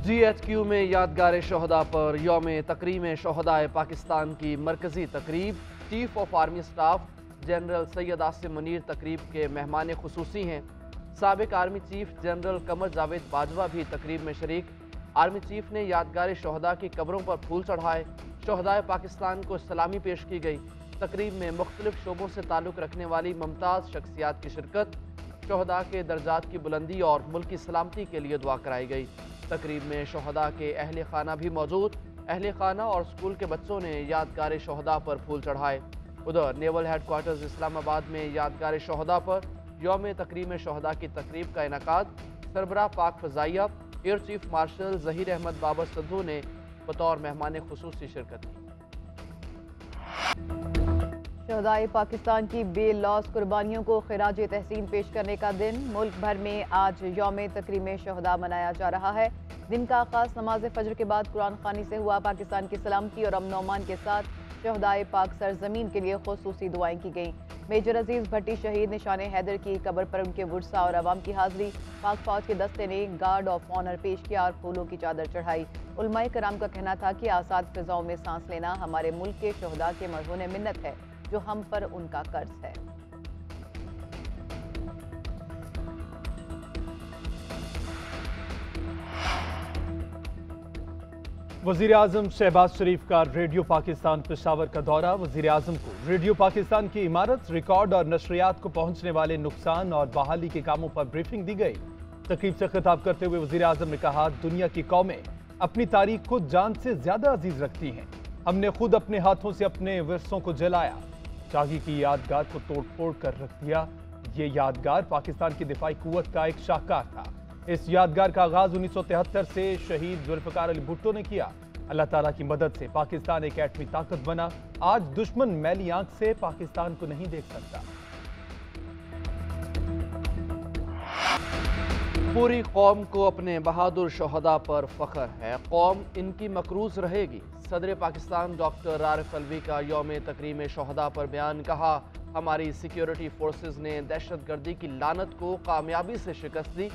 GHQ में यादगार शोहदा पर यौम तकरीम शोहदाए पाकिस्तान की मरकजी तकरीब। Chief of army staff general Syed Asim Munir तकरीब के मेहमान खुसूसी हैं। साबिक army chief general Qamar Javed Bajwa भी तकरीब में शरीक। आर्मी चीफ ने यादगार शोहदा की कब्रों पर फूल चढ़ाए। शोहदाए पाकिस्तान को सलामी पेश की गई। तकरीब में मुख्तलिफ शोबों से ताल्लुक़ रखने वाली मुमताज़ शख्सियात की शिरकत। शोहदा के दर्जात की बुलंदी और मुल्क की सलामती के लिए दुआ कराई गई। तकरीब में शोहदा के अहले खाना भी मौजूद। अहले खाना और स्कूल के बच्चों ने यादगार शोहदा पर फूल चढ़ाए। उधर नेवल हेडक्वार्टर्स इस्लामाबाद में यादगार शोहदा पर यौम तकरीम शोहदा की तकरीब का इनकाद। सरबराह पाक फ़ज़ाइया air chief marshal Zaheer Ahmed Babar Sidhu ने बतौर मेहमान खुसूसी शिरकत की। शोहदाए पाकिस्तान की बेलौस कुर्बानियों को खिराज तहसीन पेश करने का दिन। मुल्क भर में आज यौम तकरीम शोहदा मनाया जा रहा है। दिन का आगाज नमाज फजर के बाद कुरान खानी से हुआ। पाकिस्तान की सलामती और अमन अमान के साथ शोहदाए पाक सरजमीन के लिए खुसूसी दुआएं की गईं। मेजर अजीज भट्टी शहीद निशान हैदर की कब्र पर उनके वर्सा और अवाम की हाजिरी। पाक फौज के दस्ते ने गार्ड ऑफ ऑनर पेश किया और फूलों की चादर चढ़ाई। उलमाए कराम का कहना था कि आज़ाद फिजाओं में सांस लेना हमारे मुल्क के शोहदा के मरहून मिन्नत है, जो हम पर उनका कर्ज है। वज़ीर आज़म शहबाज शरीफ का रेडियो पाकिस्तान पेशावर का दौरा। वज़ीर आज़म को रेडियो पाकिस्तान की इमारत, रिकॉर्ड और नशरियात को पहुंचने वाले नुकसान और बहाली के कामों पर ब्रीफिंग दी गई। तकरीब से खिताब करते हुए वज़ीर आज़म ने कहा, दुनिया की कौमें अपनी तारीख को जान से ज्यादा अजीज रखती हैं। हमने खुद अपने हाथों से अपने विरसों को जलाया, शाही की यादगार को तोड़ फोड़ कर रख दिया। ये यादगार पाकिस्तान की दिफाई कुव्वत का एक शाहकार था। इस यादगार का आगाज 1973 से शहीद जुल्फ़िकार अली भुट्टो ने किया। अल्लाह ताला की मदद से पाकिस्तान एक एटमी ताकत बना। आज दुश्मन मैली आंख से पाकिस्तान को नहीं देख सकता। पूरी कौम को अपने बहादुर शोहदा पर फख्र है। कौम इनकी मकरूज रहेगी। सदर पाकिस्तान डॉक्टर आरिफ अलवी का यौम तकरीम शोहदा पर बयान। कहा, हमारी सिक्योरिटी फोर्सेस ने दहशतगर्दी की लानत को कामयाबी से शिकस्त दी।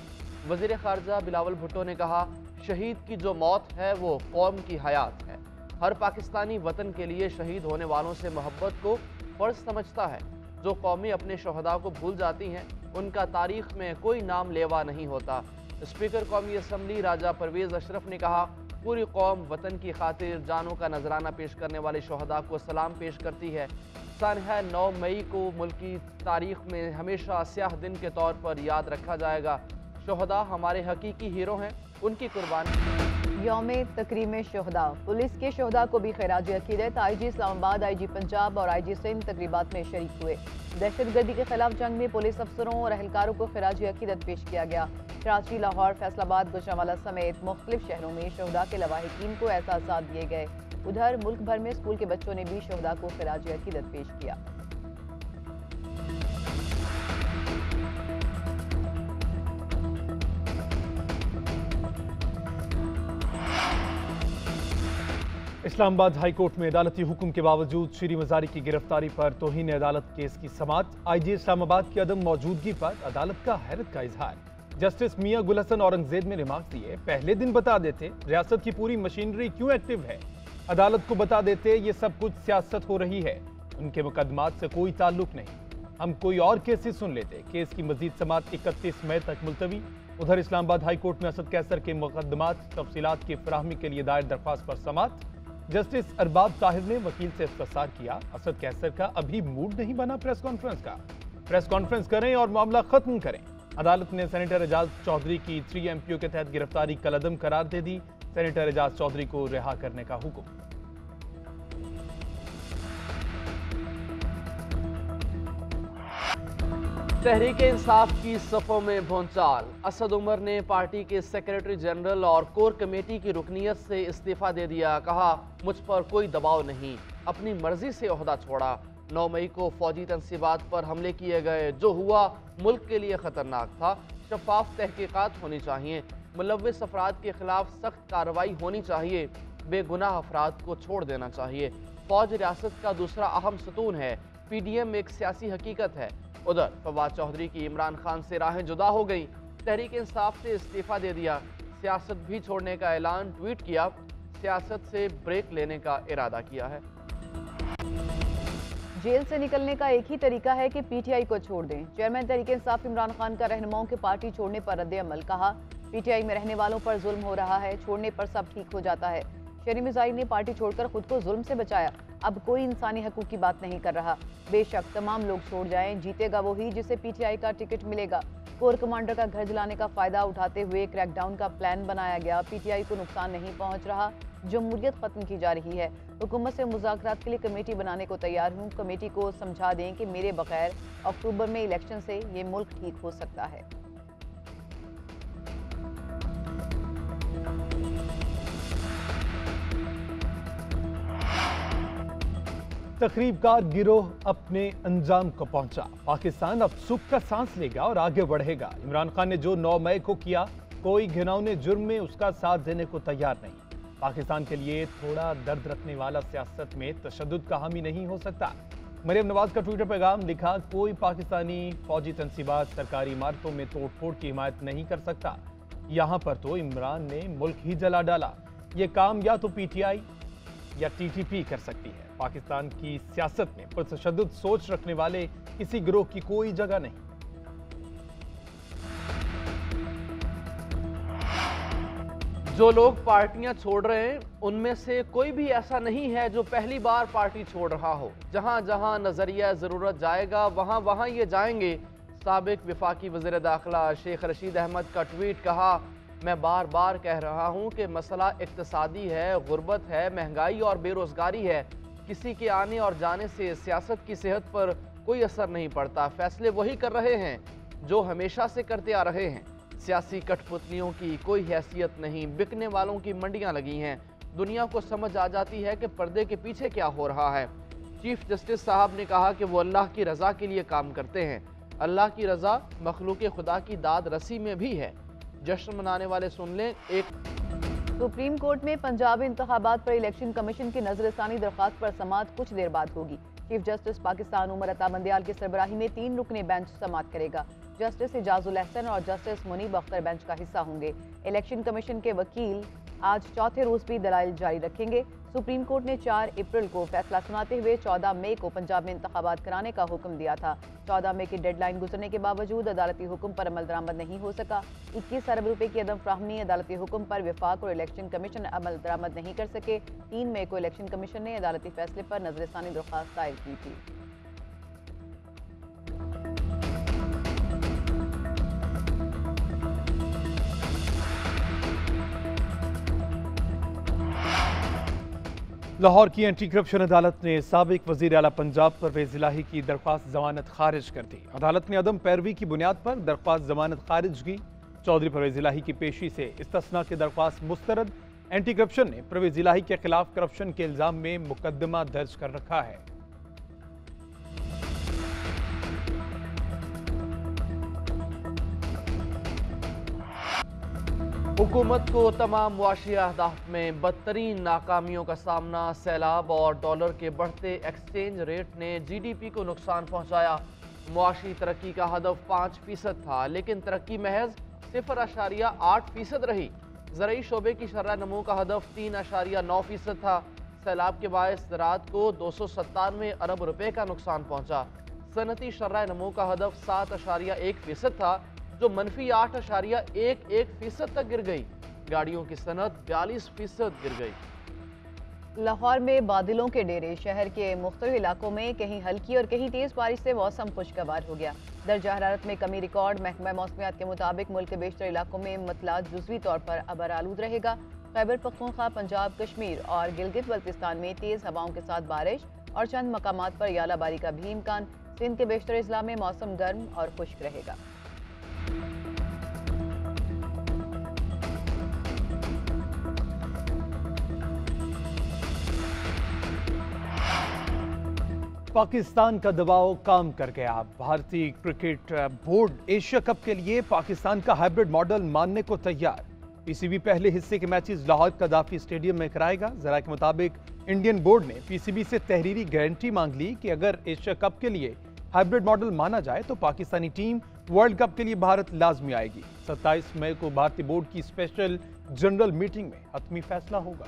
वज़ीर ख़ारजा बिलावल भुट्टो ने कहा, शहीद की जो मौत है वो कौम की हयात है। हर पाकिस्तानी वतन के लिए शहीद होने वालों से मोहब्बत को फ़र्ज समझता है। जो कौमें अपने शोहदा को भूल जाती हैं उनका तारीख में कोई नाम लेवा नहीं होता। स्पीकर कौमी असम्बली राजा परवेज़ अशरफ ने कहा, पूरी कौम वतन की खातिर जानों का नजराना पेश करने वाले शोहदा को सलाम पेश करती है। सानहा 9 मई को मुल्क की तारीख में हमेशा स्याह दिन के तौर पर याद रखा जाएगा। शोहदा हमारे हकीकी हीरो हैं, उनकी कुर्बानी। यौम तकरीम शोहदा। पुलिस के शोहदा को भी खैराज अकीदत। IG इस्लामाबाद, IG पंजाब और IG सिंध तकरीबात में शरीक हुए। दहशतगर्दी के खिलाफ जंग में पुलिस अफसरों और अहलकारों को खैराज अकीदत पेश किया गया। कराची, लाहौर, फैसलाबाद, गुजरांवाला समेत मुख्तलिफ शहरों में शोहदा के लवाहिकीन को एहसासात दिए गए। उधर मुल्क भर में स्कूल के बच्चों ने भी शोहदा को खैराज अकीदत पेश किया। इस्लामाबाद हाई कोर्ट में अदालती हुक्म के बावजूद शीरी मज़ारी की गिरफ्तारी पर तौहीन अदालत केस की समाअत। IG इस्लामाबाद की अदम मौजूदगी पर अदालत का हैरत का इजहार। जस्टिस मियां गुल हसन औरंगजेब ने रिमार्क दिए, पहले दिन बता देते रियासत की पूरी मशीनरी क्यों एक्टिव है। अदालत को बता देते ये सब कुछ सियासत हो रही है, उनके मुकदमात से कोई ताल्लुक नहीं। हम कोई और केसेस सुन लेते। केस की मजीद समाअत 31 मई तक मुलतवी। उधर इस्लामाबाद हाई कोर्ट में असद कैसर के मुकदमात तफसीलात की फराहमी के लिए दायर दरख्वास्त पर समाअत। जस्टिस अरबाब ताहिर ने वकील से इस्तफसार किया, असद कैसर का अभी मूड नहीं बना प्रेस कॉन्फ्रेंस का। प्रेस कॉन्फ्रेंस करें और मामला खत्म करें। अदालत ने सेनेटर एजाज चौधरी की 3 MPO के तहत गिरफ्तारी कलअदम करार दे दी। सेनेटर एजाज चौधरी को रिहा करने का हुक्म। तहरीक इंसाफ की सफ़ों में भूचाल। असद उमर ने पार्टी के सेक्रेटरी जनरल और कोर कमेटी की रुकनीत से इस्तीफा दे दिया। कहा, मुझ पर कोई दबाव नहीं, अपनी मर्जी से ओहदा छोड़ा। 9 मई को फौजी तनसीबात पर हमले किए गए। जो हुआ मुल्क के लिए खतरनाक था। शफाफ तहकीकात होनी चाहिए। मुलव्विस अफराद के खिलाफ सख्त कार्रवाई होनी चाहिए। बेगुनाह अफराद को छोड़ देना चाहिए। फौज रियासत का दूसरा अहम सतून है। PDM एक सियासी हकीकत है। उधर फवाद चौधरी की इमरान खान से राहें जुदा हो गई। तहरीक इंसाफ से इस्तीफा दे दिया। सियासत भी छोड़ने का ऐलान, ट्वीट किया, सियासत से ब्रेक लेने का इरादा किया है। जेल से निकलने का एक ही तरीका है कि पीटीआई को छोड़ दें। चेयरमैन तहरीक-ए-इंसाफ इमरान खान का रहनुमाओं के पार्टी छोड़ने पर रद्द-ए-अमल। कहा, पीटीआई में रहने वालों पर जुल्म हो रहा है, छोड़ने पर सब ठीक हो जाता है। शहरी मिजाइल ने पार्टी छोड़कर खुद को जुल्म से बचाया, अब कोई इंसानी हकूक की बात नहीं कर रहा। बेशक तमाम लोग छोड़ जाएं, जीतेगा वही जिसे पीटीआई का टिकट मिलेगा। कोर कमांडर का घर जलाने का फायदा उठाते हुए क्रैकडाउन का प्लान बनाया गया। पीटीआई को नुकसान नहीं पहुंच रहा, जमहूरियत खत्म की जा रही है। हुकूमत से मुज़ाकरात के लिए कमेटी बनाने को तैयार हूं। कमेटी को समझा दें कि मेरे बगैर अक्टूबर में इलेक्शन से ये मुल्क ठीक हो सकता है। तकरीबकार गिरोह अपने अंजाम को पहुंचा। पाकिस्तान अब सुख का सांस लेगा और आगे बढ़ेगा। इमरान खान ने जो 9 मई को किया, कोई घिनौने जुर्म में उसका साथ देने को तैयार नहीं। पाकिस्तान के लिए थोड़ा दर्द रखने वाला सियासत में तशद्दुद का हामी नहीं हो सकता। मरियम नवाज का ट्विटर पैगाम लिखा, कोई पाकिस्तानी फौजी तंसीबात सरकारी इमारतों में तोड़फोड़ की हिमायत नहीं कर सकता। यहाँ पर तो इमरान ने मुल्क ही जला डाला। ये काम या तो पीटीआई या टीटीपी कर सकती है। पाकिस्तान की सियासत में पुरतशद्दुद सोच रखने वाले किसी गिरोह की कोई जगह नहीं। जो लोग पार्टियां छोड़ रहे हैं उनमें से कोई भी ऐसा नहीं है जो पहली बार पार्टी छोड़ रहा हो। जहां जहां नजरिया जरूरत जाएगा वहां वहां ये जाएंगे। साबिक विफाकी वज़ीर दाखिला शेख रशीद अहमद का ट्वीट, कहा, मैं बार बार कह रहा हूं कि मसला इक्तिसादी है, गुर्बत है, महंगाई और बेरोजगारी है। किसी के आने और जाने से सियासत की सेहत पर कोई असर नहीं पड़ता। फैसले वही कर रहे हैं जो हमेशा से करते आ रहे हैं। सियासी कठपुतलियों की कोई हैसियत नहीं, बिकने वालों की मंडियां लगी हैं। दुनिया को समझ आ जाती है कि पर्दे के पीछे क्या हो रहा है। चीफ जस्टिस साहब ने कहा कि वो अल्लाह की रज़ा के लिए काम करते हैं। अल्लाह की रज़ा मखलूक खुदा की दाद रसी में भी है। जश्न मनाने वाले सुन लें। सुप्रीम कोर्ट में पंजाब इंतखाबात पर इलेक्शन कमीशन की नजरसानी दरख्वास्त पर समाअत कुछ देर बाद होगी। चीफ जस्टिस पाकिस्तान उमर अता बंदयाल की सरबराही में 3 रुकने बेंच समाअत करेगा। जस्टिस इजाजुल अहसन और जस्टिस मुनीब अख्तर बेंच का हिस्सा होंगे। इलेक्शन कमीशन के वकील आज चौथे रोज भी दलाइल जारी रखेंगे। सुप्रीम कोर्ट ने 4 अप्रैल को फैसला सुनाते हुए 14 मई को पंजाब में इंतखाबात कराने का हुक्म दिया था। 14 मई की डेडलाइन गुजरने के बावजूद अदालती हुक्म पर अमल दरामद नहीं हो सका। 21 अरब रुपए की अदम फ्राहमी अदालती हुक्म पर विफाक और इलेक्शन कमीशन अमल दरामद नहीं कर सके। 3 मई को इलेक्शन कमीशन ने अदालती फैसले पर नजरसानी दरख्वास्त दायर की थी। लाहौर की एंटी करप्शन अदालत ने साबिक वजीर आला पंजाब परवेज इलाही की दरख्वास्त जमानत खारिज कर दी। अदालत ने अदम पैरवी की बुनियाद पर दरख्वास्त जमानत खारिज की। चौधरी परवेज इलाही की पेशी से इस्तिस्ना की दरख्वास्त मुस्तरद। एंटी करप्शन ने परवेज इलाही के खिलाफ करप्शन के इल्जाम में मुकदमा दर्ज कर रखा है। हुकूमत को तमाम मुआशी अहदाफ में बदतरीन नाकामियों का सामना। सैलाब और डॉलर के बढ़ते एक्सचेंज रेट ने GDP को नुकसान पहुंचाया। मुआशी तरक्की का हदफ 5% था, लेकिन तरक्की महज 0.8% रही। ज़रई शोबे की शरह नमू का हदफ 3.9% था। सैलाब के बायस ज़राअत को 297 अरब रुपए का नुकसान पहुंचा। सनती शरह नमू का हदफ 7.1% था, जो मनफी 8.11% तक गिर गई। गाड़ियों की सनत 42% गिर गई। लाहौर में बादलों के डेरे। शहर के मुख्तलिफ इलाकों में कहीं हल्की और कहीं तेज बारिश से मौसम खुशगवार हो गया। दर्जा हरारत में कमी रिकॉर्ड। महकमा मौसमियात के मुताबिक मुल्क के बेशतर इलाकों में मतलात जुज़वी तौर पर अबर आलूद रहेगा। खैबर पख्तूनख्वा, पंजाब, कश्मीर और गिलगित बल्तिस्तान में तेज हवाओं के साथ बारिश और चंद मकामात पर यालाबारी का भी इम्कान। सिंध के बेशतर अजला में मौसम गर्म और खुश्क रहेगा। पाकिस्तान का दबाव काम कर गया। भारतीय क्रिकेट बोर्ड एशिया कप के लिए पाकिस्तान का हाइब्रिड मॉडल मानने को तैयार। पीसीबी पहले हिस्से के मैचेस लाहौर कदाफी स्टेडियम में कराएगा। जरा के मुताबिक इंडियन बोर्ड ने पीसीबी से तहरीरी गारंटी मांग ली कि अगर एशिया कप के लिए हाइब्रिड मॉडल माना जाए तो पाकिस्तानी टीम वर्ल्ड कप के लिए भारत लाजमी आएगी। 27 मई को भारतीय बोर्ड की स्पेशल जनरल मीटिंग में हतमी फैसला होगा।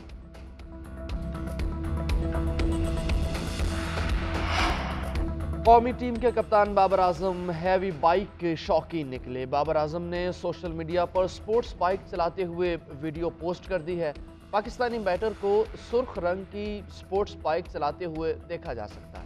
कौमी टीम के कप्तान बाबर आजम हैवी बाइक के शौकीन निकले। बाबर आजम ने सोशल मीडिया पर स्पोर्ट्स बाइक चलाते हुए वीडियो पोस्ट कर दी है। पाकिस्तानी बैटर को सुर्ख रंग की स्पोर्ट्स बाइक चलाते हुए देखा जा सकता है।